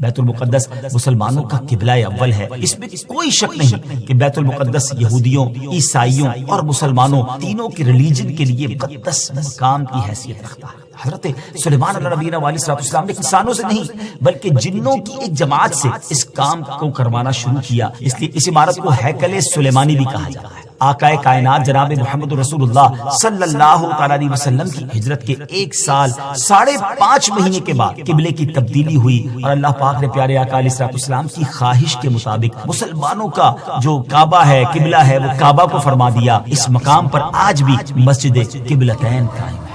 بیت المقدس مسلمانوں کا قبلہ اول ہے، اس میں کوئی شک نہیں کہ بیت المقدس یہودیوں، عیسائیوں اور مسلمانوں تینوں کے ریلیجن کے لیے مقدس مقام کی حیثیت رکھتا ہے۔ حضرت سلیمان علیہ نبینا علیہ السلام نے انسانوں سے نہیں بلکہ جنوں کی ایک جماعت سے اس کام کو کروانا شروع کیا، اس لیے اس عمارت کو ہیکل سلیمانی بھی کہا جاتا ہے۔ آقائے کائنات جناب محمد رسول اللہ صلی اللہ علیہ وسلم کی ہجرت کے 1 سال 5.5 مہینے کے بعد قبلے کی تبدیلی ہوئی اور اللہ پاک نے پیارے آقا علیہ السلام کی خواہش کے مطابق مسلمانوں کا جو کعبہ ہے، قبلہ ہے، وہ کعبہ کو فرما دیا۔ اس مقام پر آج بھی مسجد قبلتین قائم ہے۔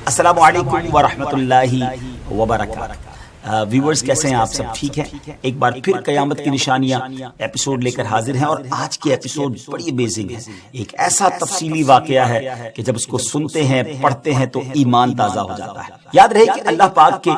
السلام علیکم ورحمۃ اللہ وبرکاتہ۔ ویورز کیسے ہیں آپ؟ سب ٹھیک ہیں؟ ایک بار پھر قیامت کی نشانیاں ایپیسوڈ لے کر حاضر ہیں، اور آج کی ایپیسوڈ بڑی امیزنگ ہے۔ ایک ایسا تفصیلی واقعہ ہے کہ جب اس کو سنتے ہیں، پڑھتے ہیں تو ایمان تازہ ہو جاتا ہے۔ یاد رہے کہ اللہ پاک کے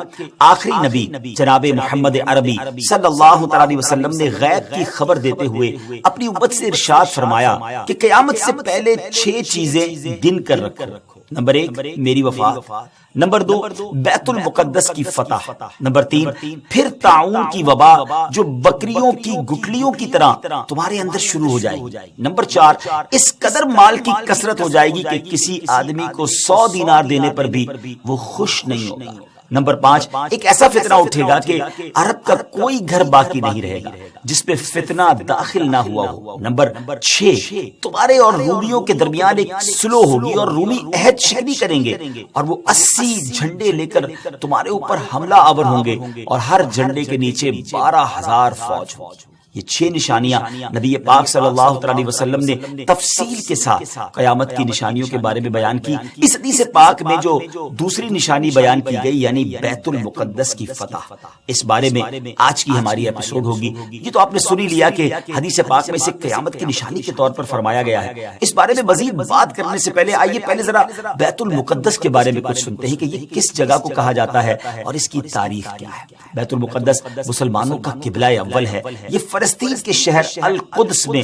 آخری نبی جناب محمد عربی صلی اللہ علیہ وسلم نے غیب کی خبر دیتے ہوئے اپنی امت سے ارشاد فرمایا کہ قیامت سے پہلے 6 چیزیں گن کر رکھو۔ نمبر 1 میری وفات، نمبر 2 بیت المقدس کی فتح، نمبر 3 پھر طاعون کی وبا جو بکریوں کی گٹلیوں کی طرح تمہارے اندر شروع ہو جائے گی، نمبر 4 اس قدر مال کی کثرت ہو جائے گی کہ کسی آدمی کو 100 دینار دینے پر بھی وہ خوش نہیں ہوگا، نمبر 5 ایک ایسا فتنہ اٹھے گا کہ عرب کا کوئی گھر باقی نہیں رہے گا جس پہ فتنہ داخل نہ ہوا ہو، نمبر 6 تمہارے اور رومیوں کے درمیان ایک سلو ہوگی اور رومی عہد شکنی کریں گے اور وہ 80 جھنڈے لے کر تمہارے اوپر حملہ آور ہوں گے اور ہر جھنڈے کے نیچے 12,000 فوج ہو۔ یہ 6 نشانیاں نبی پاک صلی اللہ علیہ وسلم نے تفصیل کے ساتھ قیامت کی نشانیوں کے بارے میں بیان کی۔ اس حدیث پاک میں جو دوسری نشانی بیان کی گئی یعنی بیت المقدس کی فتح، اس بارے میں آج کی ہماری ایپیسوڈ ہوگی۔ یہ تو آپ نے سنی لیا کہ حدیث پاک میں اسے قیامت کی نشانی کے طور پر فرمایا گیا ہے۔ اس بارے میں مزید بات کرنے سے پہلے آئیے پہلے ذرا بیت المقدس کے بارے میں کچھ سنتے ہیں کہ یہ کس جگہ کو کہا جاتا ہے اور اس کی تاریخ کیا ہے۔ بیت المقدس مسلمانوں کا قبلہ اول ہے۔ یہ فلسطین کے شہر القدس میں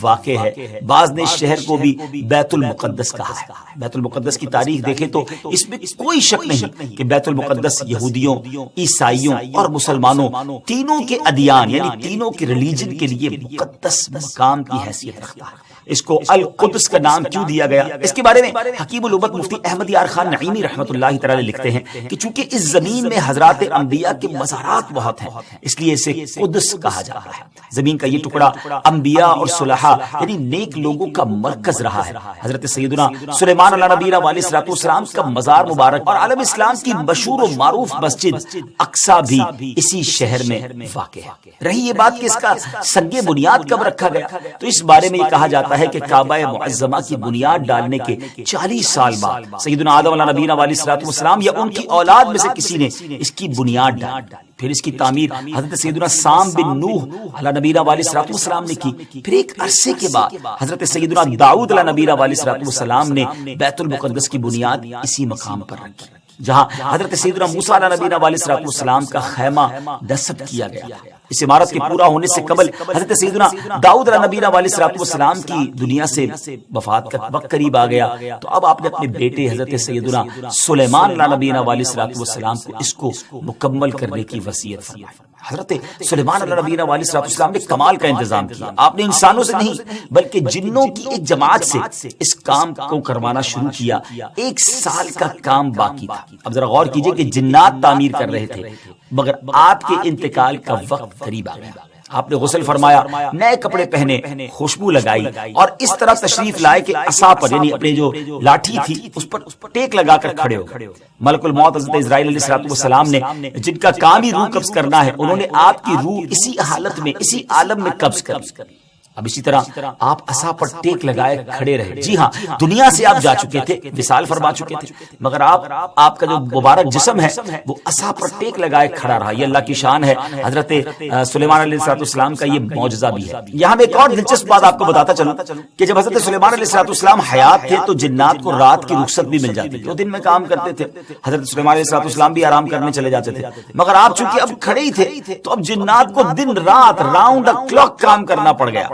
واقع ہے۔ بعض نے شہر کو بھی بیت المقدس کہا ہے۔ بیت المقدس کی تاریخ دیکھیں تو اس میں کوئی شک نہیں کہ بیت المقدس یہودیوں، عیسائیوں اور مسلمانوں تینوں کے ادیان یعنی تینوں کے ریلیجن کے لیے مقدس مقام کی حیثیت رکھتا ہے۔ اس کو القدس کا نام کیوں دیا گیا؟ اس کے بارے میں حکیم الامت مفتی احمد یار خان نعیمی رحمۃ اللہ تعالی لکھتے ہیں کہ چونکہ اس زمین میں حضرات انبیاء کے مزارات بہت ہیں اس لیے اسے قدس کہا جاتا ہے۔ زمین کا یہ ٹکڑا انبیاء اور صلحاء یعنی نیک لوگوں کا مرکز رہا ہے۔ حضرت سیدنا سلیمان علیہ نبینا علیہ السلام کا مزار مبارک اور عالم اسلام کی مشہور و معروف مسجد اقصی بھی اسی شہر میں واقع ہے۔ رہی یہ بات کہ اس کا سنگ بنیاد کب رکھا گیا تو اس بارے میں یہ کہا جاتا ہے کہ کعبہ معظمہ کی بنیاد ڈالنے کے 40 سال بعد سیدنا آدم علیہ نبینا علیہ السلام یا ان کی اولاد میں سے کسی نے اس کی بنیاد ڈالی۔ پھر اس کی تعمیر حضرت سیدنا سام بن نوح علیہ نبینا علیہ السلام نے کی۔ پھر ایک عرصے کے بعد حضرت سیدنا داؤد علیہ نبینا علیہ السلام نے بیت المقدس کی بنیاد اسی مقام پر رکھی جہاں حضرت سیدنا موسیٰ علیہ نبینا علیہ السلام کا خیمہ نصب کیا گیا۔ اس عمارت کے پورا ہونے سے قبل حضرت سیدنا داؤد علیہ نبینا علیہ السلام کی دنیا سے وفات کا وقت قریب آ گیا تو اب آپ نے اپنے بیٹے حضرت سیدنا سلیمان علیہ نبینا علیہ السلام کو اس کو مکمل کرنے کی وصیت فرمائی۔ حضرت سلیمان علیہ نبینا علیہ السلام نے کمال کا انتظام کیا۔ آپ نے انسانوں سے نہیں بلکہ جنوں کی ایک جماعت سے اس کام کو کروانا شروع کیا۔ 1 سال کا کام باقی تھا۔ اب ذرا غور کیجئے کہ جنات تعمیر کر رہے تھے مگر آپ کے انتقال کا وقت قریب آ گیا۔ آپ نے غسل فرمایا، نئے کپڑے پہنے، خوشبو لگائی اور اس طرح تشریف لائے کہ عصا پر یعنی اپنے جو لاٹھی تھی اس پر ٹیک لگا کر کھڑے ہو گئے۔ ملک الموت حضرت اسرائیل علیہ السلام نے جن کا کام ہی روح قبض کرنا ہے انہوں نے آپ کی روح اسی حالت میں اسی عالم میں قبض کر لی۔ اب اسی طرح آپ عصا پر ٹیک لگائے کھڑے رہے. جی ہاں, دنیا سے آپ جا چکے تھے, وصال فرما چکے تھے, مگر آپ کا جو مبارک جسم ہے وہ عصا پر ٹیک لگائے کھڑا رہا. یہ اللہ کی شان ہے. حضرت سلیمان علیہ السلام کا یہ معجزہ بھی ہے. یہاں میں ایک اور دلچسپ بات آپ کو بتاتا چلوں کہ جب حضرت سلیمان علیہ السلام حیات تھے تو جنات کو رات کی رخصت بھی مل جاتی تھی, وہ دن میں کام کرتے تھے. حضرت سلیمان علیہ السلام بھی آرام کرنے چلے جاتے تھے, مگر آپ چونکہ اب کھڑے ہی تھے تو اب جنات کو دن رات راؤنڈ دا کلاک کام کرنا پڑ گیا.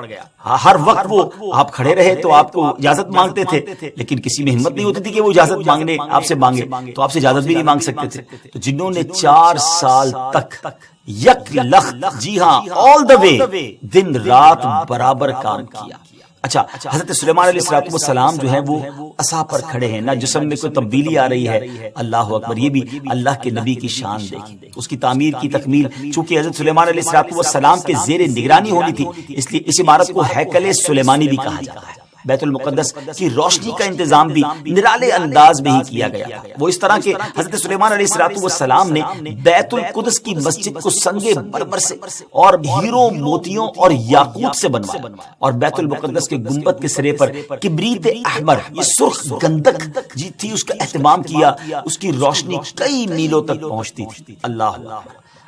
ہر وقت وہ آپ کھڑے رہے تو آپ کو اجازت مانگتے تھے, لیکن کسی میں ہمت نہیں ہوتی تھی کہ وہ اجازت مانگنے آپ سے مانگے, تو آپ سے اجازت بھی نہیں مانگ سکتے تھے. تو جنہوں نے 4 سال تک یک لخت, جی ہاں آل دا وے, دن رات برابر کام کیا. اچھا, حضرت سلیمان علیہ السلام جو ہے وہ عصا پر کھڑے ہیں, نہ جسم میں کوئی تبدیلی آ رہی ہے. اللہ اکبر, یہ بھی اللہ کے نبی کی شان دیکھیں. اس کی تعمیر کی تکمیل چونکہ حضرت سلیمان علیہ السلام کے زیر نگرانی ہونی تھی, اس لیے اس عمارت کو ہیکل سلیمانی بھی کہا جاتا ہے. بیت المقدس کی روشنی کا انتظام بھی نرالے انداز میں ہی کیا گیا تھا. وہ اس طرح کہ حضرت سلیمان علیہ السلام نے بیت القدس کی مسجد کو سنگ مرمر سے اور ہیروں موتیوں اور یاقوت سے بنوایا, اور بیت المقدس کے گنبد کے سرے پر کبریت احمر, یہ سرخ گندک جی تھی, اس کا اہتمام کیا. اس کی روشنی کئی میلوں تک پہنچتی تھی. اللہ اللہ.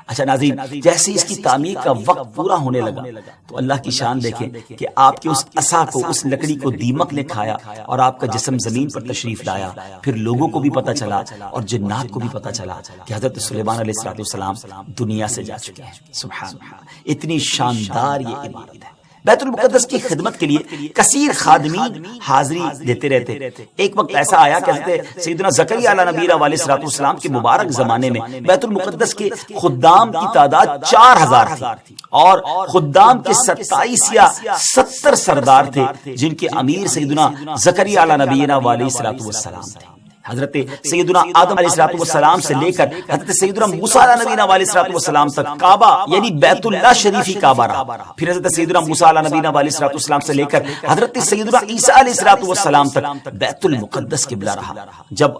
اچھا ناظرین, جیسے اس کی تعمیر کا وقت پورا ہونے لگا تو اللہ کی شان دیکھیں کہ آپ کے اس عصا کو, اس لکڑی کو دیمک نے کھایا اور آپ کا جسم زمین پر تشریف لایا. پھر لوگوں کو بھی پتا چلا اور جنات کو بھی پتا چلا کہ حضرت سلیمان علیہ السلام دنیا سے جا چکے ہیں. سبحان اللہ, اتنی شاندار یہ عمارت ہے. بیت المقدس کی خدمت کے لیے کثیر خادمین حاضری دیتے رہتے. ایک وقت ایسا آیا کہ حضرت سیدنا زکریا علیہ نبی علیہ السلام کے مبارک زمانے میں بیت المقدس کے خدام کی تعداد 4000 تھی, اور خدام کے 27 یا 70 سردار تھے جن کے امیر سیدنا زکریا علیہ نبی علیہ السلام تھے. حضرت سیدنا آدم علیہ السلام سے لے کر حضرت سیدنا موسیٰ علیہ نبی علیہ السلام تک کعبہ یعنی بیت اللہ شریف ہی کعبہ رہا. پھر حضرت سیدنا موسیٰ علیہ نبی علیہ السلام سے لے کر حضرت سیدنا عیسیٰ علیہ السلام تک بیت المقدس قبلہ رہا. جب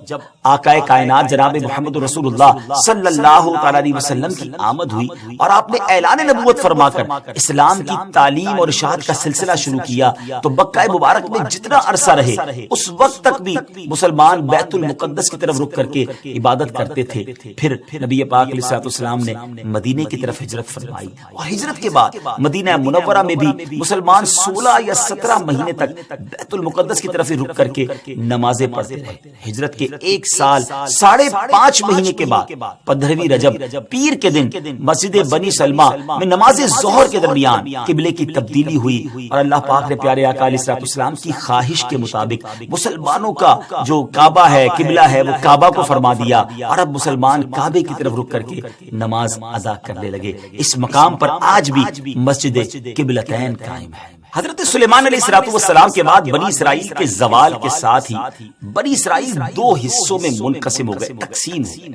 آقائے کائنات جناب محمد رسول اللہ صلی اللہ علیہ وسلم کی آمد ہوئی اور آپ نے اعلان نبوت فرما کر اسلام کی تعلیم اور اشاعت کا سلسلہ شروع کیا, تو مکہ مبارک میں جتنا عرصہ رہے اس وقت تک بھی مسلمان بیت المقدس کی طرف رک کر کے عبادت کرتے تھے. پھر نبی پاک علیہ السلام نے مدینے کی طرف ہجرت فرمائی, اور ہجرت کے بعد مدینہ منورہ میں بھی مسلمان 16 یا 17 مہینے تک بیت المقدس کی طرف رک کر کے نمازیں پڑھتے رہے. ہجرت کے 1 سال 5.5 مہینے کے بعد 15ویں رجب پیر کے دن مسجد بنی سلمہ میں نماز ظہر کے درمیان قبلے کی تبدیلی ہوئی, اور اللہ پاک نے پیارے آقا علیہ السلام کی خواہش کے مطابق مسلمانوں کا جو کعبہ ہے, قبلہ ہے, وہ کعبہ کو فرما دیا, اور اب مسلمان کعبے کی طرف رک کر کے نماز ادا کرنے لگے. اس مقام پر آج بھی مسجد قبلتین قائم ہے. حضرت سلیمان علیہ السلام کے بعد بنی اسرائیل کے زوال کے ساتھ ہی بنی اسرائیل 2 حصوں میں منقسم ہو گئے, تقسیم ہو گئے.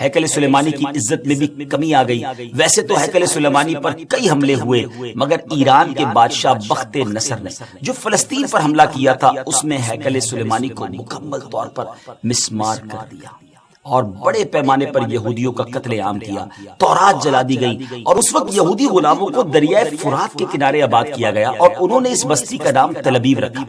ہیکل سلیمانی کی عزت میں بھی کمی آ گئی. ویسے تو ہیکل سلیمانی پر کئی حملے ہوئے, مگر ایران کے بادشاہ بخت نصر نے جو فلسطین پر حملہ کیا تھا اس میں ہیکل سلیمانی کو مکمل طور پر مسمار کر دیا اور بڑے پیمانے پر یہودیوں کا قتل عام کیا. تورات جلا دی گئی, اور اس وقت یہودی غلاموں کو دریائے فرات کے کنارے آباد کیا گیا, اور انہوں نے اس بستی کا نام تل ابیب رکھا.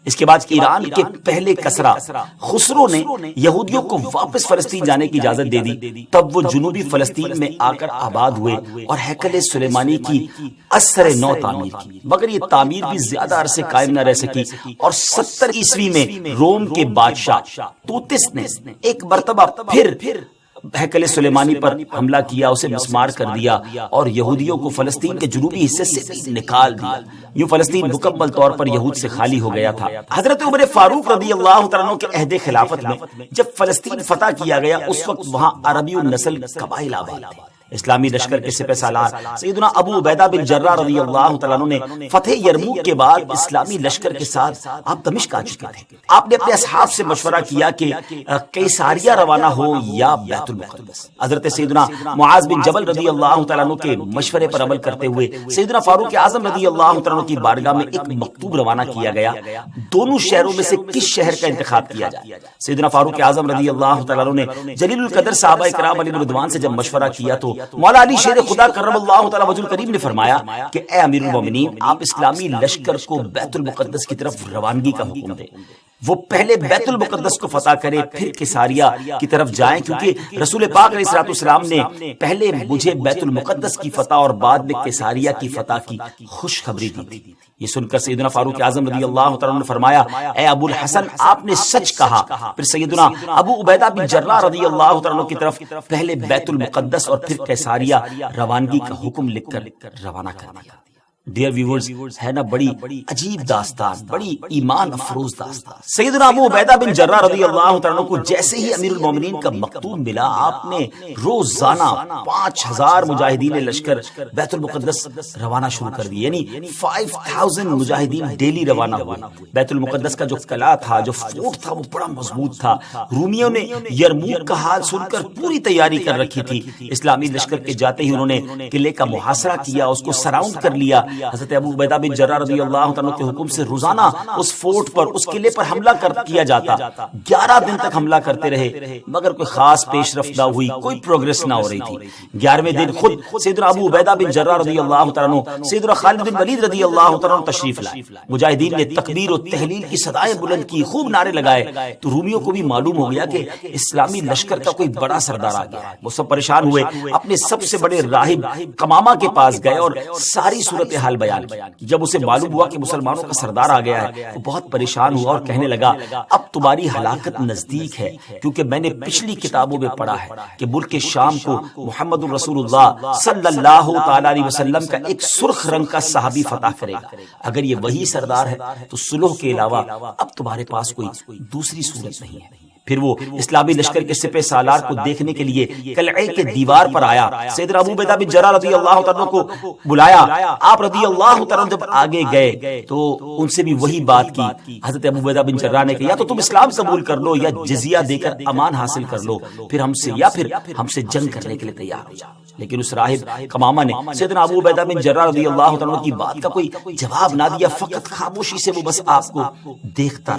اس کے بعد ایران کے پہلے کسرا خسرو نے یہودیوں کو واپس فلسطین جانے کی اجازت دے دی. تب وہ جنوبی فلسطین میں آ کر آباد ہوئے اور ہیکل سلیمانی کی اثر نو تعمیر کی, مگر یہ تعمیر بھی زیادہ عرصے قائم نہ رہ سکی, اور 70 عیسوی میں روم کے بادشاہ توتس نے ایک مرتبہ پھر ہیکل سلیمانی پر حملہ کیا, اسے مسمار کر دیا, اور یہودیوں کو فلسطین کے جنوبی حصے سے نکال دیا. یوں فلسطین مکمل طور پر یہود سے خالی ہو گیا تھا. حضرت عمر فاروق رضی اللہ تعالیٰ عنہ کے عہد خلافت میں جب فلسطین فتح کیا گیا اس وقت وہاں عربی النسل قبائل آباد تھے. اسلامی لشکر کے سپہ سالار سیدنا ابو عبیدہ بن جراح رضی اللہ تعالیٰ عنہ نے فتح یرموک کے بعد اسلامی لشکر کے ساتھ آپ دمشق آ چکے تھے. آپ نے اپنے اصحاب سے مشورہ کیا کہ قیصاریہ روانہ ہو یا بیت المقدس. حضرت سیدنا معاذ بن جبل رضی اللہ تعالیٰ عنہ کے مشورے پر عمل کرتے ہوئے سیدنا فاروق اعظم رضی اللہ تعالیٰ عنہ کی بارگاہ میں ایک مکتوب روانہ کیا گیا, دونوں شہروں میں سے کس شہر کا انتخاب کیا جائے. سیدنا فاروق اعظم رضی اللہ تعالیٰ عنہ نے جلیل القدر صحابہ کرام علیہ رضوان سے جب مشورہ کیا تو مولا علی شیر خدا کرم اللہ تعالی وجہ الکریم نے فرمایا کہ اے امیر المومنین، آپ اسلامی لشکر کو بیت المقدس کی طرف روانگی کا حکم دیں، وہ پہلے بیت المقدس کو فتح کرے پھر کساریہ کی طرف جائیں، کیونکہ رسول پاک علیہ الصلوۃ والسلام نے پہلے مجھے بیت المقدس کی فتح اور بعد میں کساریہ کی فتح کی خوشخبری دی تھی۔ یہ سن کر سیدنا فاروق اعظم رضی اللہ تعالیٰ نے فرمایا اے ابو الحسن، آپ نے سچ کہا۔ پھر سیدنا ابو عبیدہ بن جراح رضی اللہ تعالیٰ کی طرف پہلے بیت المقدس اور پھر کیساریہ روانگی کا حکم لکھ کر روانہ کر دیا۔ ڈیئر ویورز، ہے نا بڑی عجیب داستان، بڑی ایمان افروز داستان۔ سیدنا ابو عبیدہ بن جراح رضی اللہ تعالیٰ کو جیسے ہی امیر المومنین کا مکتوب ملا، آپ نے روزانہ 5000 مجاہدین لشکر بیت المقدس روانہ شروع کر دی، یعنی 5000 مجاہدین ڈیلی روانہ ہوئے۔ بیت المقدس کا جو قلعہ تھا، جو فورٹ تھا، وہ بڑا مضبوط تھا۔ رومیوں نے یرموک کا حال سن کر پوری تیاری کر رکھی تھی۔ اسلامی لشکر کے جاتے ہی انہوں نے قلعے کا محاصرہ کیا، اس کو سراؤنڈ کر لیا۔ حضرت ابو عبیدہ بن جراح رضی اللہ عنہ کے حکم سے روزانہ اس فورٹ پر، اس قلعے پر حملہ کیا جاتا۔ 11 دن تک حملہ کرتے رہے، مگر کوئی خاص پیش رفت نہ ہوئی، کوئی پروگریس نہ ہو رہی تھی۔ 11ویں دن خود سیدنا ابو عبیدہ بن جراح رضی اللہ عنہ سیدنا خالد بن ولید رضی اللہ عنہ تشریف لائے۔ مجاہدین نے تکبیر و تحلیل کی صدائیں بلند کی، خوب نعرے لگائے، تو رومیوں کو بھی معلوم ہو گیا کہ اسلامی لشکر کا کوئی بڑا سردار آ گیا ہے۔ وہ سب پریشان ہوئے، اپنے سب سے بڑے راہب قمامہ کے پاس گئے اور ساری صورتحال بیان کی۔ جب اسے معلوم ہوا کہ مسلمانوں کا سردار آ گیا ہے، وہ بہت پریشان ہوا اور کہنے لگا اب تمہاری ہلاکت نزدیک ہے، کیونکہ میں نے پچھلی کتابوں میں پڑھا ہے کہ ملک شام کو محمد رسول اللہ صلی اللہ تعالی علیہ وسلم کا ایک سرخ رنگ کا صحابی فتح کرے گا۔ اگر یہ وہی سردار ہے تو صلح کے علاوہ اب تمہارے پاس کوئی دوسری صورت نہیں ہے۔ پھر وہ اسلامی لشکر کے سپہ سالار کو دیکھنے کے لیے قلعے کے دیوار پر آیا۔ سیدنا ابو عبیدہ بن جراح رضی اللہ تعالیٰ کو بلایا۔ آپ رضی اللہ تعالیٰ جب آگے گئے تو ان سے بھی وہی بات کی۔ حضرت ابو عبیدہ بن جراح نے کہا یا تو تم اسلام قبول کر لو یا جزیہ دے کر امان حاصل کر لو، پھر ہم سے جنگ کرنے کے لیے تیار ہو جاؤ۔ لیکن اس راہب قمامہ نے سیدنا ابو عبیدہ بن جراح رضی اللہ تعالیٰ کی بات کا کوئی جواب نہ دیا، فقط خاموشی سے وہ بس آپ کو دیکھتا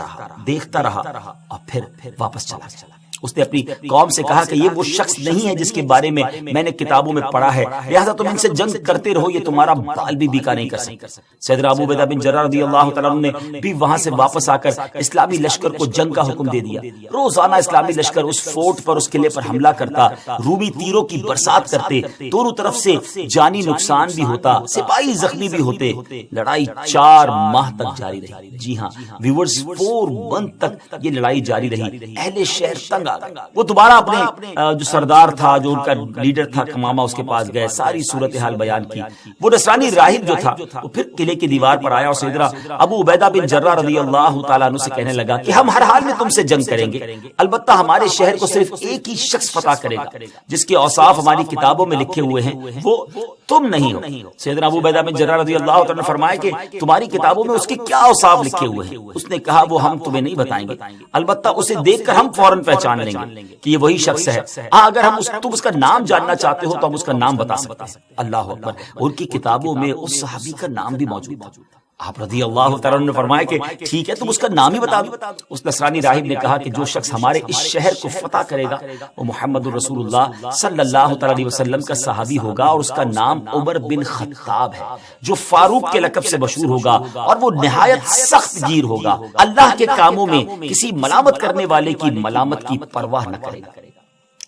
رہا اور پھر واپس چلا گیا۔ اس نے اپنی قوم سے کہا کہ یہ وہ شخص نہیں ہے جس کے بارے میں نے کتابوں میں پڑھا ہے، لہذا تم ان سے جنگ کرتے رہو، یہ تمہارا بال بھی بیکا نہیں کر سکتے۔ سیدنا ابو عبیدہ بن جراح رضی اللہ تعالیٰ نے بھی وہاں سے واپس آ کر اسلامی لشکر کو جنگ کا حکم دے دیا۔ روزانہ اسلامی لشکر اس فورٹ پر، اس قلعے پر حملہ کرتا، رومی تیروں کی برسات کرتے، دونوں طرف سے جانی نقصان بھی ہوتا، سپاہی زخمی بھی ہوتے۔ لڑائی 4 ماہ تک جاری رہی۔ جی ہاں ویورز، 4 منتھ تک یہ لڑائی جاری رہی۔ اہل شہر تنگ آ گئے، وہ دوبارہ اپنے جو سردار تھا، جو ان کا لیڈر تھا قمامہ، اس کے پاس گئے، ساری صورتحال بیان کی۔ وہ نصرانی راہب جو تھا وہ پھر قلعے کی دیوار پر آیا اور سیدنا ابو عبیدہ بن جراح رضی اللہ تعالیٰ عنہ سے کہنے لگا کہ ہم ہر حال میں تم سے جنگ کریں گے، البتہ ہمارے شہر کو صرف ایک ہی شخص فتح کرے گا جس کے اوصاف ہماری کتابوں میں لکھے ہوئے ہیں، وہ تم نہیں ہو۔ سیدنا ابو عبیدہ بن جراح رضی اللہ تعالیٰ نے فرمایا کہ تمہاری کتابوں میں اس کے کیا اوصاف لکھے ہوئے ہیں؟ اس نے کہا وہ ہم تمہیں نہیں بتائیں گے، البتہ اسے دیکھ کر ہم فوراً پہچان لیں گے کہ یہ وہی شخص ہے۔ اگر تم اس کا نام جاننا چاہتے ہو تو ہم اس کا نام بتا سکتے ہیں۔ اللہ اکبر، ان کی کتابوں میں اس صحابی کا نام بھی موجود تھا۔ آپ رضی اللہ تعالیٰ نے فرمایا کہ ٹھیک ہے، تم اس کا نام ہی بتا دو۔ اس نصرانی راہب نے کہا کہ جو شخص ہمارے اس شہر کو فتح کرے گا وہ محمد رسول اللہ صلی اللہ تعالیٰ علیہ وسلم کا صحابی ہوگا، اور اس کا نام عمر بن خطاب ہے، جو فاروق کے لقب سے مشہور ہوگا، اور وہ نہایت سخت گیر ہوگا، اللہ کے کاموں میں کسی ملامت کرنے والے کی ملامت کی پرواہ نہ کرے گا۔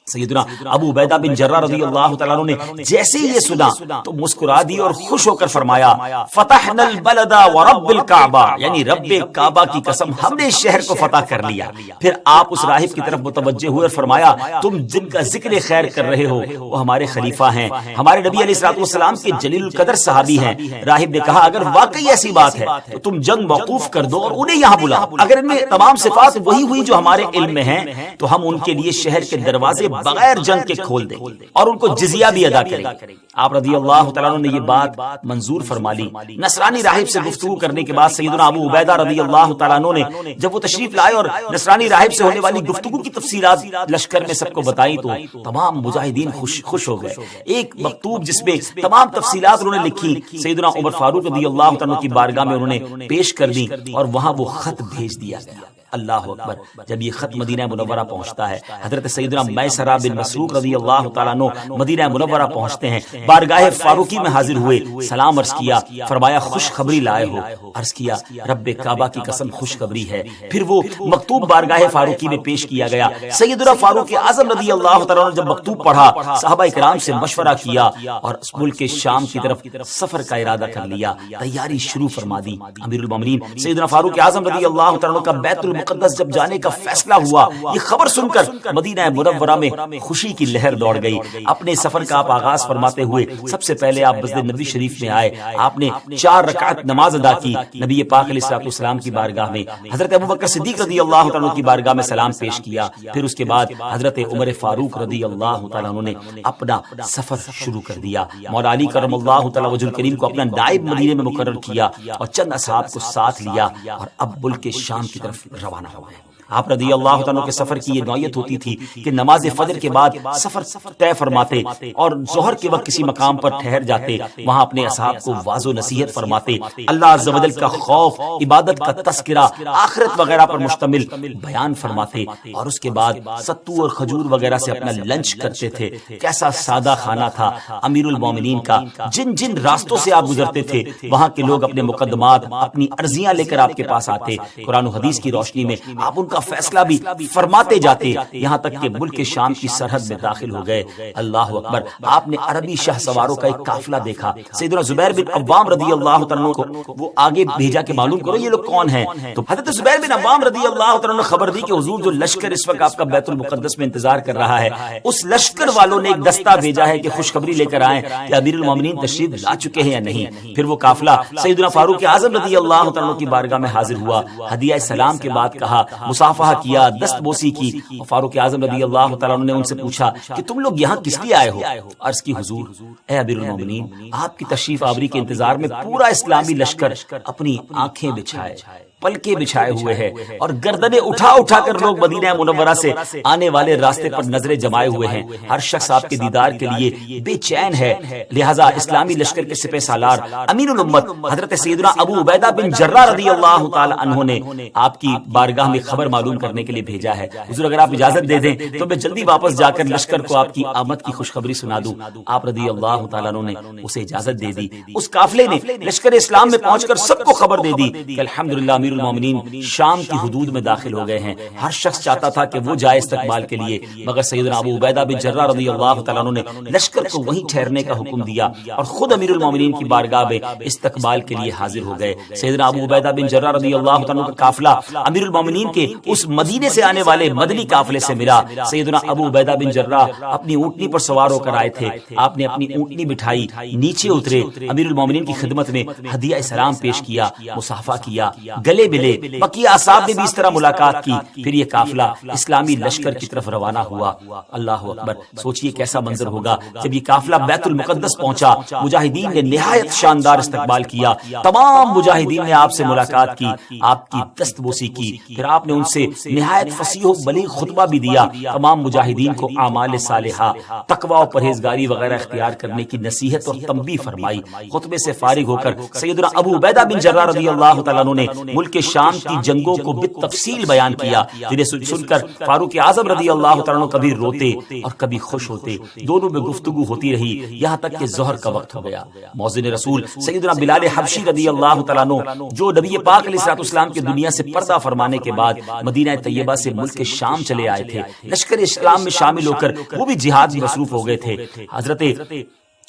سیدنا ابو عبیدہ بن جراح رضی اللہ تعالیٰ عنہ نے جیسے ہی یہ سنا تو مسکرا دی اور خوش ہو کر فرمایا فتحنا البلد ورب الکعبہ، یعنی رب کعبہ کی قسم ہم نے شہر کو فتح کر لیا۔ پھر آپ اس راہب کی طرف متوجہ ہوئے اور فرمایا تم جن کا ذکر خیر کر رہے ہو وہ ہمارے خلیفہ ہیں، ہمارے نبی علیہ الصلوۃ والسلام کے جلیل القدر صحابی ہیں۔ راہب نے کہا اگر واقعی ایسی بات ہے تو تم جنگ موقوف کر دو اور انہیں یہاں بلاؤ، اگر ان میں تمام صفات وہی ہوئی جو ہمارے علم میں ہیں تو ہم ان کے لیے شہر کے دروازے بغیر جنگ کے کھول دیں گے اور ان کو جزیہ بھی ادا کریں گے۔ آپ رضی اللہ تعالیٰ عنہ نے یہ بات منظور فرما لی۔ نصرانی راہب سے گفتگو کرنے کے بعد سیدنا ابو عبیدہ رضی اللہ تعالیٰ عنہ نے جب وہ تشریف لائے اور نصرانی راہب سے ہونے والی گفتگو کی تفصیلات لشکر میں سب کو بتائی تو تمام مجاہدین خوش ہو گئے۔ ایک مکتوب جس میں تمام تفصیلات انہوں نے لکھی سیدنا عمر فاروق رضی اللہ عنہ کی بارگاہ میں انہوں نے پیش کر دی اور وہاں وہ خط بھیج دیا گیا۔ اللہ اکبر. جب یہ خط مدینہ منورہ پہنچتا ہے، حضرت سیدنا میسرہ بن مسروق رضی اللہ تعالیٰ عنہ مدینہ منورہ پہنچتے ہیں، بارگاہ فاروقی میں حاضر ہوئے، سلام عرض کیا، فرمایا خوشخبری لائے ہو؟ عرض کیا رب کعبہ کی قسم خوشخبری ہے. پھر وہ مکتوب بارگاہ فاروقی میں پیش کیا گیا. سیدنا فاروق اعظم رضی اللہ تعالیٰ عنہ جب مکتوب پڑھا، صحابہ کرام سے مشورہ کیا اور ملک شام کی طرف سفر کا ارادہ کر لیا، تیاری شروع فرما دی. امیر المومنین سیدنا فاروق اعظم رضی اللہ تعالیٰ عنہ کا بیت المقدس جب جانے کا فیصلہ ہوا، یہ خبر سن کر مدینہ منورہ میں خوشی کی لہر دوڑ گئی. اپنے سفر کا آپ آغاز فرماتے ہوئے سب سے پہلے آپ مسجد نبوی شریف میں آئے. آپ نے 4 رکعت نماز ادا کی نبی پاک علیہ الصلوۃ والسلام کی بارگاہ میں. حضرت ابوبکر صدیق رضی اللہ تعالیٰ عنہ کی بارگاہ میں سلام پیش کیا. پھر اس کے بعد حضرت عمر فاروق رضی اللہ تعالیٰ عنہ نے اپنا سفر شروع کر دیا. مولا علی کرم اللہ تعالیٰ وجہ الکریم کو اپنا نائب مدینے میں مقرر کیا اور چند اصحاب کو ساتھ لیا اور اب ملک شام کی طرف روانہ ہوئے. آپ رضی اللہ تعالیٰ کے سفر کی یہ نوعیت ہوتی تھی کہ نماز فجر کے بعد سفر طے فرماتے اور ظہر کے وقت کسی مقام پر ٹھہر جاتے، وہاں اپنے اصحاب کو واعظ و نصیحت فرماتے، اللہ عز و جل کا خوف، عبادت کا تذکرہ، آخرت وغیرہ پر مشتمل بیان فرماتے اور اس کے بعد ستو اور کھجور وغیرہ سے اپنا لنچ کرتے تھے. کیسا سادہ کھانا تھا امیر المومنین کا. جن جن راستوں سے آپ گزرتے تھے وہاں کے لوگ اپنے مقدمات، اپنی عرضیاں لے کر آپ کے پاس آتے. قرآن و حدیث کی روشنی میں آپ ان کا فیصلہ بھی فرماتے جاتے، یہاں تک کہ ملک شام کی سرحد میں داخل ہو گئے. اللہ اکبر. آپ نے عربی شاہ سواروں کا ایک قافلہ دیکھا. سیدنا زبیر بن عوام رضی اللہ تعالیٰ کو وہ آگے بھیجا کہ معلوم کرو یہ لوگ کون ہیں. تو حضرت زبیر بن عوام رضی اللہ تعالیٰ نے خبر دی کہ حضور جو لشکر اس وقت آپ کا بیت المقدس میں انتظار کر رہا ہے، اس لشکر والوں نے ایک دستہ بھیجا ہے کہ خوشخبری لے کر آئیں کہ امیر المومنین تشریف لا چکے ہیں یا نہیں. پھر وہ قافلہ سیدنا فاروق اعظم رضی اللہ تعالیٰ کی بارگاہ میں حاضر ہوا. ہدیہ سلام کے بعد کہا، مصافحہ کیا، دست بوسی کی. فاروق اعظم رضی اللہ تعالیٰ نے ان سے پوچھا کہ تم لوگ یہاں کس لیے آئے ہو؟ عرض کی حضور اے امیر المومنین، آپ کی تشریف آوری کے انتظار میں پورا اسلامی لشکر اپنی آنکھیں بچھائے، پلکے بچھائے ہوئے ہے اور گردنیں اٹھا اٹھا کر لوگ مدینہ منورہ سے آنے والے راستے پر نظریں جمائے ہوئے ہیں. ہر شخص آپ کے دیدار کے لیے بے چین ہے. لہذا اسلامی لشکر کے سپہ سالار امین الامت حضرت سیدنا ابو عبیدہ بن جراح رضی اللہ تعالی عنہ نے آپ کی بارگاہ میں خبر معلوم کرنے کے لیے بھیجا ہے. حضور اگر آپ اجازت دے دیں تو میں جلدی واپس جا کر لشکر کو آپ کی آمد کی خوشخبری سنا دوں. آپ رضی اللہ تعالیٰ عنہ نے اسے اجازت دے دی. اس قافلے نے لشکر اسلام میں پہنچ کر سب کو خبر دے دی کہ الحمدللہ امیر المومنین شام کی حدود میں داخل ہو گئے ہیں. ہر شخص چاہتا تھا کہ وہ جائے استقبال کے لیے، مگر سیدنا ابو عبیدہ بن جراح رضی اللہ تعالیٰ عنہ نے لشکر کو وہیں ٹھہرنے کا حکم دیا اور خود امیر المومنین کی بارگاہ میں استقبال کے لیے حاضر ہو گئے. سیدنا ابو عبیدہ بن جراح رضی اللہ تعالیٰ عنہ کا قافلہ امیر المومنین کے اس مدینے سے آنے والے مدنی قافلے سے ملا. سیدنا ابو عبیدہ بن جراح اپنی اونٹنی پر سوار ہو کر آئے تھے. آپ نے اپنی اونٹنی بٹھائی، نیچے اترے، امیر المومنین کی خدمت میں ہدیہ سلام پیش کیا، مصافحہ کیا، گلے ملے. بقیہ اصحاب نے بھی اس طرح ملاقات کی. پھر یہ قافلہ اسلامی لشکر کی طرف روانہ ہوا. اللہ اکبر. سوچئے کیسا منظر ہوگا جب یہ قافلہ بیت المقدس پہنچا. مجاہدین نے نہایت شاندار استقبال کیا. تمام مجاہدین نے آپ سے ملاقات کی، آپ کی دست بوسی کی. پھر آپ نے ان سے نہایت فصیح و بلیغ خطبہ بھی دیا. تمام مجاہدین کو اعمال صالحہ، تقوی و پرہیزگاری وغیرہ اختیار کرنے کی نصیحت اور تنبیہ فرمائی. خطبے سے فارغ ہو کر سیدنا ابو عبیدہ بن جراح رضی اللہ تعالیٰ عنہ نے ملک شام کی جنگوں کو بالتفصیل بیان کیا، جنہیں سن کر فاروق اعظم رضی اللہ تعالیٰ عنہ کبھی روتے اور کبھی خوش ہوتے. دونوں میں گفتگو ہوتی رہی یہاں تک کہ ظہر کا وقت ہو گیا. مؤذن رسول سیدنا بلال حبشی رضی اللہ تعالیٰ عنہ جو نبی پاک علیہ الصلوۃ والسلام کی دنیا سے پردہ فرمانے کے بعد مدینہ طیبہ سے ملک شام چلے آئے تھے، لشکر اسلام میں شامل ہو کر وہ بھی جہاد میں مصروف ہو گئے تھے. حضرت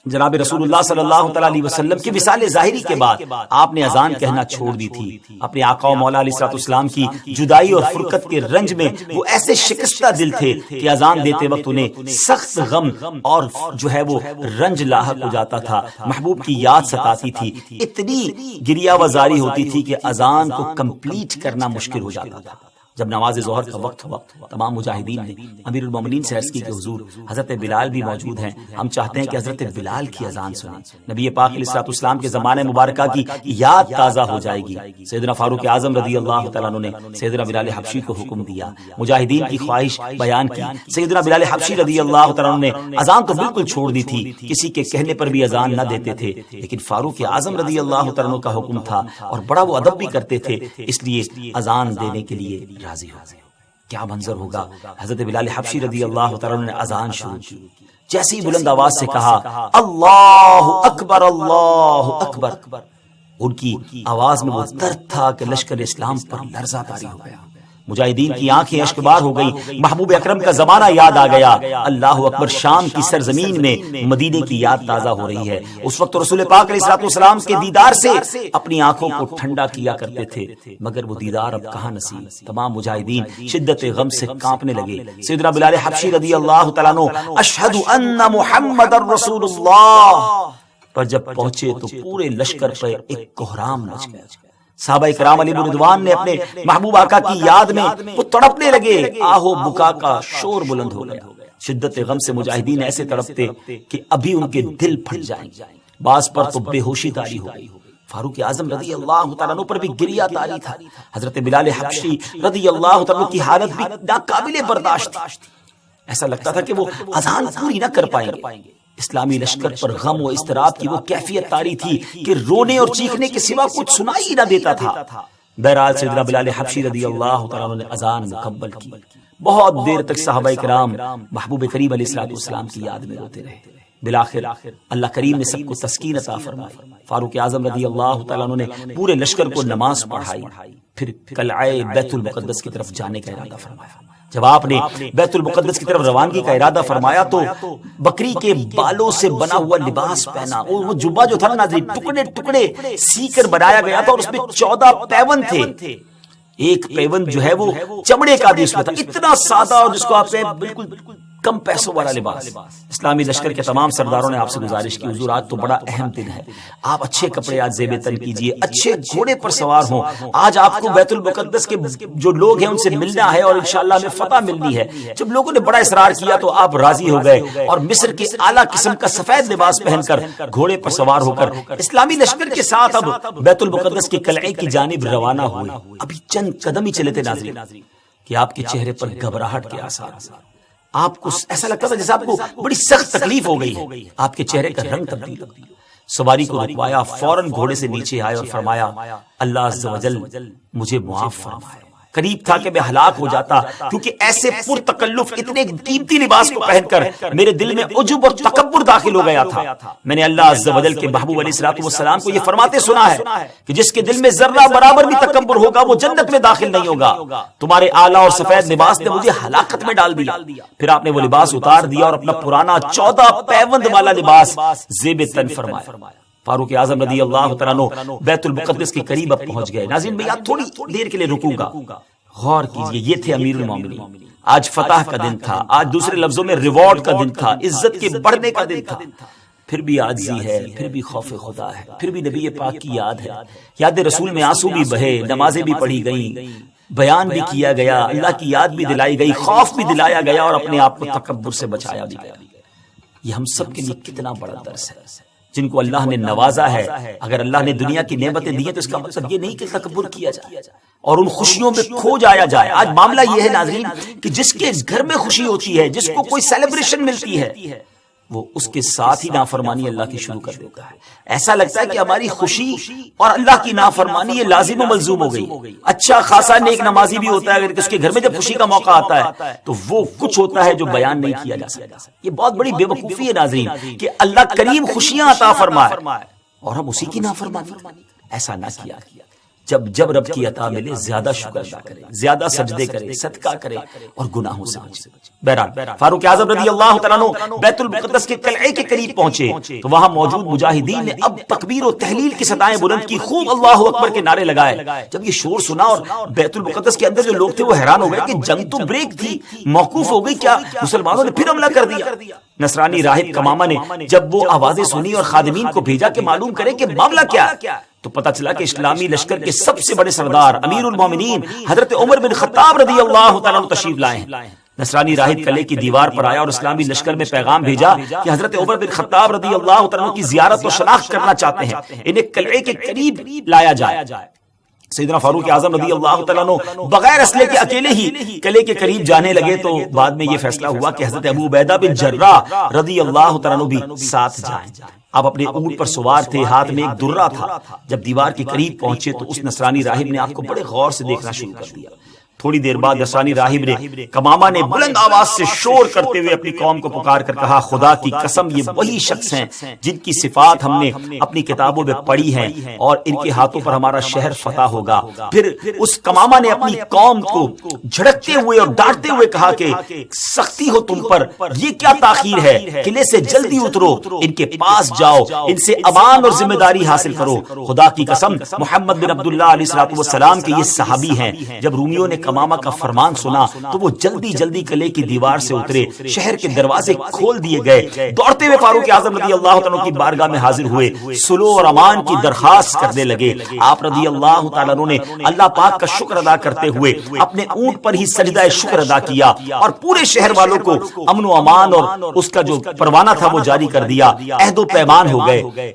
جناب رسول اللہ صلی اللہ تعالی علیہ وسلم کی وصال ظاہری کے بعد آپ نے اذان کہنا چھوڑ دی تھی. اپنے آقا و مولا علیہ الصلوۃ والسلام کی جدائی اور فرقت کے رنج میں وہ ایسے شکستہ دل تھے کہ اذان دیتے وقت انہیں سخت غم اور جو ہے وہ رنج لاحق ہو جاتا تھا. محبوب کی یاد ستاتی تھی، اتنی گریہ وزاری ہوتی تھی کہ اذان کو کمپلیٹ کرنا مشکل ہو جاتا تھا. جب نماز ظہر کا وقت ہوا تمام مجاہدین نے امیر المومنین سے عرض کی کہ حضور حضرت بلال بھی موجود ہیں، ہم چاہتے ہیں کہ حضرت بلال کی اذان سنیں. نبی پاک علیہ الصلوۃ والسلام کے زمانے مبارکہ کی یاد تازہ ہو جائے گی. سیدنا فاروق اعظم رضی اللہ تعالیٰ عنہ نے سیدنا بلال حبشی کو حکم دیا، مجاہدین کی خواہش بیان کی. سیدنا بلال حبشی رضی اللہ تعالیٰ عنہ نے اذان تو بالکل چھوڑ دی تھی، کسی کے کہنے پر بھی اذان نہ دیتے تھے، لیکن فاروق اعظم رضی اللہ تعالیٰ عنہ کا حکم تھا اور بڑا وہ ادب بھی کرتے تھے، اس لیے اذان دینے کے لیے راضی ہو گئے. کیا منظر ہوگا. حضرت بلال حبشی رضی اللہ تعالیٰ نے اذان شروع کی. جیسے ہی بلند آواز سے کہا اللہ اکبر اللہ اکبر، ان کی آواز میں وہ درد تھا کہ لشکر اسلام پر لرزہ طاری ہو گیا. مجاہدین کی آنکھیں اشکبار ہو گئی. محبوب اکرم کا زمانہ یاد آ گیا. اللہ اکبر. شام کی سرزمین میں مدینے کی یاد تازہ ہو رہی ہے. اس وقت رسول پاک علیہ الصلوۃ والسلام کے دیدار سے اپنی آنکھوں کو ٹھنڈا کیا کرتے تھے، مگر وہ دیدار اب کہاں نصیب. تمام مجاہدین شدت غم سے کانپنے لگے. سیدنا بلال حبشی رضی اللہ تعالیٰ عنہ اشہد ان محمد رسول اللہ پر جب پہنچے تو پورے لشکر پر ایک کوہرام مچ گیا. صحابہ کرام علیہ رضوان نے اپنے محبوب آقا کی یاد میں وہ تڑپنے لگے. آہو بکا کا شور بلند ہو گیا. شدت غم سے مجاہدین ایسے تڑپتے کہ ابھی ان کے دل پھٹ جائیں. بعض پر تو بے ہوشی طاری ہو گئی. فاروق اعظم رضی اللہ تعالیٰ عنہ پر بھی گریہ طاری تھا. حضرت بلال حبشی رضی اللہ تعالیٰ عنہ کی حالت بھی ناقابل برداشت تھی. ایسا لگتا تھا کہ وہ اذان پوری نہ کر پائیں گے. اسلامی لشکر پر غم و اضطراب کی وہ کیفیت طاری تھی کہ رونے اور چیخنے کے سوا کچھ سنائی نہ دیتا تھا. بہرحال سیدنا بلال حبشی رضی اللہ تعالیٰ عنہ نے اذان مکمل کی. بہت دیر تک صحابہ کرام محبوب کریم علیہ الصلوۃ والسلام کی یاد میں روتے رہے. بالآخر اللہ کریم نے سب کو تسکین عطا فرمائی. فاروق اعظم رضی اللہ تعالیٰ عنہ نے پورے لشکر کو نماز پڑھائی. پھر قلعہ بیت المقدس کی طرف جانے کا ارادہ فرمایا. جب آپ نے بیت المقدس کی طرف روانگی کا ارادہ فرمایا تو بکری کے بالوں سے بنا ہوا لباس پہنا. وہ جبہ جو تھا ناظرین ٹکڑے ٹکڑے سی کر بنایا گیا تھا اور اس میں 14 پیون تھے. ایک پیون جو ہے وہ چمڑے کا بھی اس میں تھا. اتنا سادہ اور جس کو آپ کہیں بالکل کم پیسوں والا لباس. اسلامی لشکر کے تمام سرداروں نے آپ سے گزارش کی حضور آج تو بڑا اہم دن ہے، آپ اچھے کپڑے آج زیب تن کیجئے، اچھے گھوڑے پر سوار ہوں. آج آپ کو بیت المقدس کے جو لوگ ہیں ان سے ملنا ہے اور انشاءاللہ ہمیں فتح ملنی ہے. جب لوگوں نے بڑا اصرار کیا تو آپ راضی ہو گئے اور مصر کے اعلیٰ قسم کا سفید لباس پہن کر گھوڑے پر سوار ہو کر اسلامی لشکر کے ساتھ اب بیت المقدس کے قلعے کی جانب روانہ ہوئے. ابھی چند قدم ہی چلے تھے ناظرین کہ آپ کے چہرے پر گھبراہٹ کے آثار. آپ کو ایسا لگتا تھا جیسے آپ کو بڑی سخت تکلیف ہو گئی ہے. آپ کے چہرے کا رنگ تبدیل. سواری کو رکوایا، فوراً گھوڑے سے نیچے آئے اور فرمایا اللہ عز و جل مجھے معاف فرمائے. قریب تھا کہ میں ہلاک ہو جاتا کیونکہ ایسے پرتکلف اتنے قیمتی لباس کو پہن کر میرے دل میں عجب اور تکبر داخل ہو گیا تھا. میں نے اللہ عز و جل کے محبوب علیہ الصلوۃ والسلام کو یہ فرماتے سنا ہے کہ جس کے دل میں ذرہ برابر بھی تکبر ہوگا وہ جنت میں داخل نہیں ہوگا. تمہارے اعلیٰ اور سفید لباس نے مجھے ہلاکت میں ڈال دیا. پھر آپ نے وہ لباس اتار دیا اور اپنا پرانا 14 پیوند والا لباس زیب تن فرمایا. فاروق اعظم رضی اللہ تعالیٰ عنہ بیت المقدس کے قریب اب پہنچ گئے. ناظرین میں یہاں تھوڑی دیر کے لیے رکوں گا. غور کیجئے، یہ تھے امیر المومنین. آج فتح کا دن تھا، آج دوسرے لفظوں میں ریوارڈ کا دن تھا، عزت کے بڑھنے کا دن تھا. پھر بھی عاجزی ہے، پھر بھی خوف خدا ہے، پھر بھی نبی پاک کی یاد ہے. یاد رسول میں آنسو بھی بہے، نمازیں بھی پڑھی گئیں، بیان بھی کیا گیا، اللہ کی یاد بھی دلائی گئی، خوف بھی دلایا گیا اور اپنے آپ کو تکبر سے بچایا بھی گیا. یہ ہم سب کے لیے کتنا بڑا درس ہے. جن کو اللہ نے نوازا ہے، اگر اللہ نے دنیا کی نعمتیں دی ہیں تو اس کا مطلب یہ نہیں کہ تکبر کیا جائے اور ان خوشیوں میں کھو جایا جائے. آج معاملہ یہ ہے ناظرین کہ جس کے گھر میں خوشی ہوتی ہے، جس کو کوئی سیلیبریشن ملتی ہے، وہ اس کے ساتھ ہی نافرمانی اللہ کی شروع کر دیتا ہے. ایسا لگتا ہے کہ ہماری خوشی اور اللہ کی نافرمانی یہ لازم و ملزوم ہو گئی. اچھا خاصا نیک نمازی بھی ہوتا ہے، اگر اس کے گھر میں جب خوشی کا موقع آتا ہے تو وہ کچھ ہوتا ہے جو بیان نہیں کیا جا سکتا. یہ بہت بڑی بے وقوفی ہے ناظرین کہ اللہ کریم خوشیاں عطا فرمائے اور ہم اسی کی نافرمانی. ایسا نہ کیا. جب رب کی عطا ملے زیادہ شکر ادا کرے، زیادہ سجدے کرے، صدقہ کرے اور گناہوں سے بچے. بہرحال فاروق اعظم رضی اللہ تعالیٰ عنہ بیت المقدس کے قلعے کے قریب پہنچے تو وہاں موجود مجاہدین نے اب تکبیر و تحلیل کی صدائیں بلند کی، خوب اللہ اکبر کے نعرے لگائے. جب یہ شور سنا اور بیت المقدس کے اندر جو لوگ تھے وہ حیران ہو گئے کہ جنگ تو بریک تھی، موقوف ہو گئی، کیا مسلمانوں نے پھر حملہ کر دیا؟ نصرانی راہب کمامہ نے جب وہ آوازیں سنی اور خادمین کو بھیجا کہ معلوم کرے کہ معاملہ کیا ہے، تو پتہ چلا کہ اسلامی لشکر کے سب سے بڑے سردار امیر المومنین حضرت عمر بن خطاب رضی اللہ تعالیٰ عنہ تشریف لائے ہیں. نصرانی راہب قلعے کی دیوار پر آیا اور اسلامی لشکر میں پیغام بھیجا کہ حضرت عمر بن خطاب رضی اللہ تعالیٰ عنہ کی زیارت و شناخت کرنا چاہتے ہیں، انہیں قلعے کے قریب لایا جائے. سیدنا فاروق اعظم رضی اللہ تعالیٰ عنہ بغیر اسلحے کے اکیلے ہی قلعے کے قریب جانے لگے تو بعد میں یہ فیصلہ ہوا کہ حضرت ابو عبیدہ بن جراح رضی اللہ تعالیٰ عنہ بھی ساتھ جائیں. آپ اپنے اونٹ پر سوار تھے، ہاتھ میں ایک درہ تھا. جب دیوار کے قریب پہنچے تو اس نصرانی راہب نے آپ کو بڑے غور سے دیکھنا شروع کر دیا. تھوڑی دیر بعد نصرانی راہب نے کمامہ نے بلند آواز سے شور کرتے ہوئے اپنی قوم کو پکار کر کہا خدا کی قسم یہ وہی شخص ہیں جن کی صفات ہم نے اپنی کتابوں میں پڑھی ہیں اور ان کے ہاتھوں پر ہمارا شہر فتح ہوگا۔ پھر اس کمامہ نے اپنی قوم کو جھڑکتے ہوئے اور ڈانٹتے ہوئے کہا کہ سختی ہو تم پر، یہ کیا تاخیر ہے، قلعے سے جلدی اترو، ان کے پاس جاؤ، ان سے امان اور ذمہ داری حاصل کرو۔ خدا کی قسم محمد بن عبداللہ علیہ السلام کے یہ صحابی ہیں۔ جب رومیوں نے کمامہ کا فرمان سنا تو وہ جلدی جلدی قلعے کی دیوار سے اترے، شہر کے دروازے کھول دیے گئے، دوڑتے ہوئے فاروق اعظم رضی اللہ تعالیٰ کی بارگاہ میں حاضر ہوئے، صلح اور امان کی درخواست کرنے لگے۔ آپ رضی اللہ تعالیٰ نے اللہ پاک کا شکر ادا کرتے ہوئے اپنے اونٹ پر ہی سجدہ شکر ادا کیا اور پورے شہر والوں کو امن و امان اور اس کا جو پروانہ تھا وہ جاری کر دیا، عہد و پیمان ہو گئے۔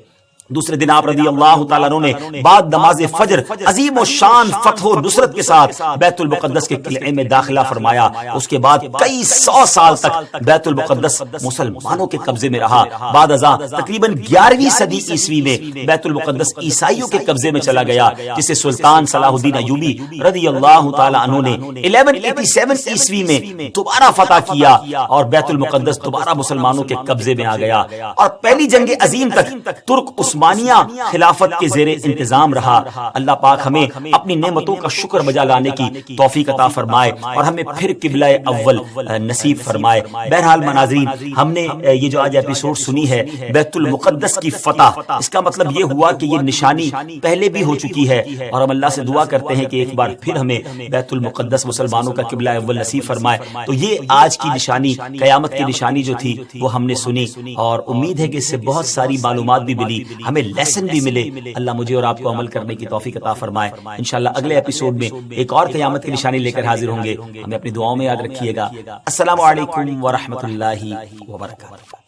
دوسرے دن آپ رضی اللہ تعالیٰ نے بعد نماز فجر عظیم و شان فتح و نصرت کے ساتھ بیت المقدس کے قلعے میں داخلہ فرمایا۔ اس کے بعد کئی 100 سال تک بیت المقدس مسلمانوں کے قبضے میں رہا۔ بعد ازاں تقریباً 11ویں صدی عیسوی میں بیت المقدس عیسائیوں کے قبضے میں چلا گیا، جسے سلطان صلاح الدین ایوبی رضی اللہ تعالیٰ عنہ نے 1187 عیسوی میں دوبارہ فتح کیا اور بیت المقدس دوبارہ مسلمانوں کے قبضے میں آ گیا، اور پہلی جنگ عظیم تک ترک عثمانیہ خلافت کے زیر انتظام رہا۔ اللہ پاک ہمیں اپنی نعمتوں کا شکر بجا لانے کی توفیق عطا فرمائے اور ہمیں پھر قبلہ اول نصیب فرمائے۔ بہرحال مناظرین، ہم نے یہ جو آج ایپیسوڈ سنی ہے بیت المقدس کی فتح، اس کا مطلب یہ ہوا کہ یہ نشانی پہلے بھی ہو چکی ہے، اور ہم اللہ سے دعا کرتے ہیں کہ ایک بار پھر ہمیں بیت المقدس مسلمانوں کا قبلہ اول نصیب فرمائے۔ تو یہ آج کی نشانی، قیامت کی نشانی جو تھی وہ ہم نے سنی، اور امید ہے کہ اس سے بہت ساری معلومات بھی ملی، ہمیں لیسن بھی ملے۔ اللہ مجھے اور آپ کو عمل کرنے کی توفیق عطا فرمائے۔ انشاءاللہ اگلے ایپیسوڈ میں ایک اور قیامت کی نشانی لے کر حاضر ہوں گے۔ ہمیں اپنی دعاؤں میں یاد رکھیے گا۔ السلام علیکم ورحمۃ اللہ وبرکاتہ۔